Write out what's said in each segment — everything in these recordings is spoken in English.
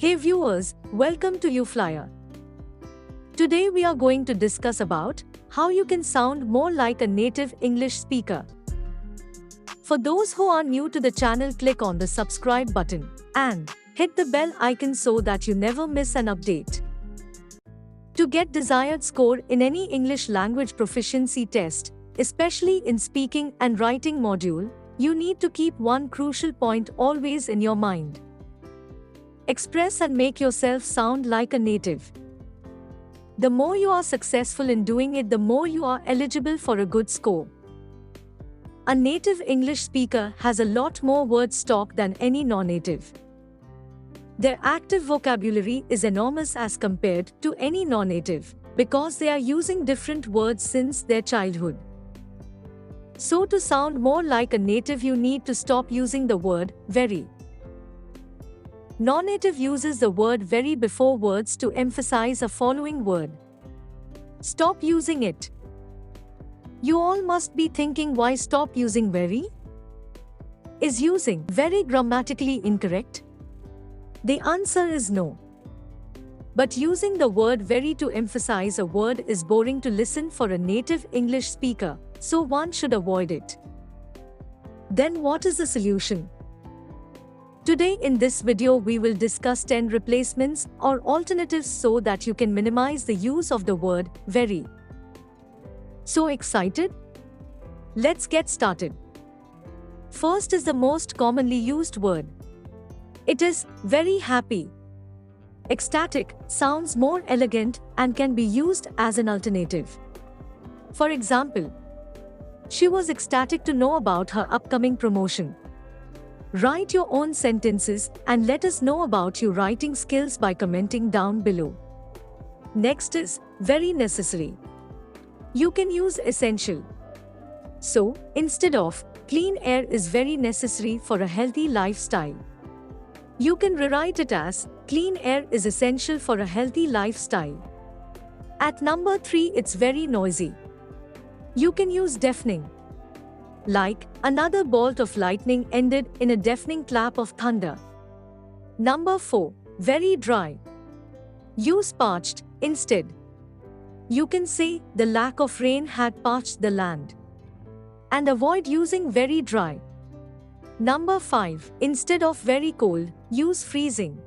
Hey viewers, welcome to Uflyer. Today we are going to discuss about how you can sound more like a native English speaker. For those who are new to the channel, click on the subscribe button and hit the bell icon so that you never miss an update. To get desired score in any English language proficiency test, especially in speaking and writing module, you need to keep one crucial point always in your mind. Express and make yourself sound like a native. The more you are successful in doing it, the more you are eligible for a good score. A native English speaker has a lot more word stock than any non-native. Their active vocabulary is enormous as compared to any non-native, because they are using different words since their childhood. So to sound more like a native, you need to stop using the word very. Non-native uses the word very before words to emphasize a following word. Stop using it. You all must be thinking, why stop using very? Is using very grammatically incorrect? The answer is no. But using the word very to emphasize a word is boring to listen for a native English speaker, so one should avoid it. Then what is the solution? Today in this video we will discuss 10 replacements or alternatives so that you can minimize the use of the word very. So excited? Let's get started. First is the most commonly used word. It is very happy. Ecstatic sounds more elegant and can be used as an alternative. For example, she was ecstatic to know about her upcoming promotion. Write your own sentences and let us know about your writing skills by commenting down below. Next is very necessary. You can use essential. So, instead of clean air is very necessary for a healthy lifestyle, you can rewrite it as clean air is essential for a healthy lifestyle. At number 3, it's very noisy. You can use deafening. Like, another bolt of lightning ended in a deafening clap of thunder. Number 4, very dry. Use parched instead. You can say, the lack of rain had parched the land. And avoid using very dry. Number 5, instead of very cold, use freezing.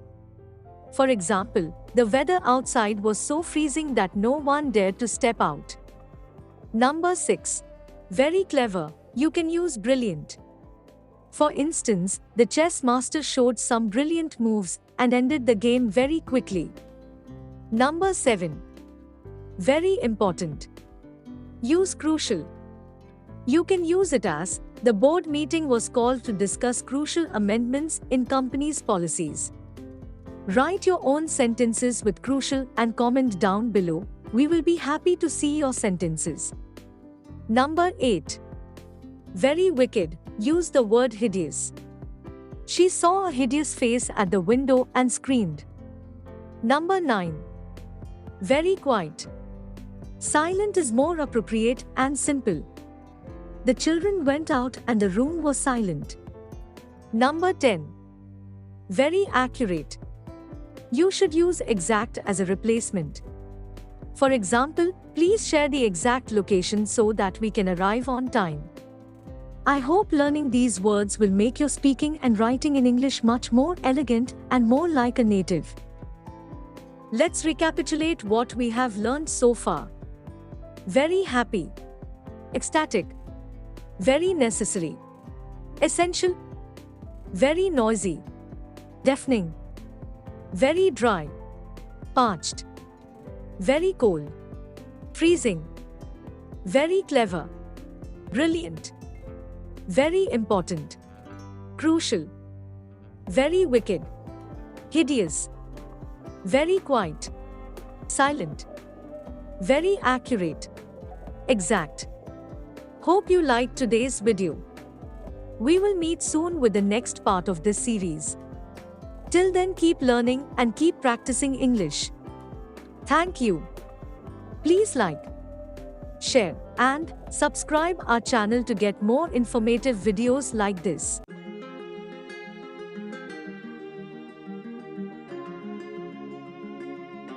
For example, the weather outside was so freezing that no one dared to step out. Number 6, very clever. You can use brilliant. For instance, the chess master showed some brilliant moves and ended the game very quickly. Number 7, very important. Use crucial. You can use it as, the board meeting was called to discuss crucial amendments in company's policies. Write your own sentences with crucial and comment down below. We will be happy to see your sentences. Number 8, very wicked. Use the word hideous. She saw a hideous face at the window and screamed. Number 9, very quiet. Silent is more appropriate and simple. The children went out and the room was silent. Number 10, very accurate. You should use exact as a replacement. For example, please share the exact location so that we can arrive on time. I hope learning these words will make your speaking and writing in English much more elegant and more like a native. Let's recapitulate what we have learned so far. Very happy. Ecstatic. Very necessary. Essential. Very noisy. Deafening. Very dry. Parched. Very cold. Freezing. Very clever. Brilliant. Very important. Crucial. Very wicked. Hideous. Very quiet. Silent. Very accurate. Exact. Hope you liked today's video. We will meet soon with the next part of this series. Till then, keep learning and keep practicing English. Thank you. Please like, share, and subscribe our channel to get more informative videos like this.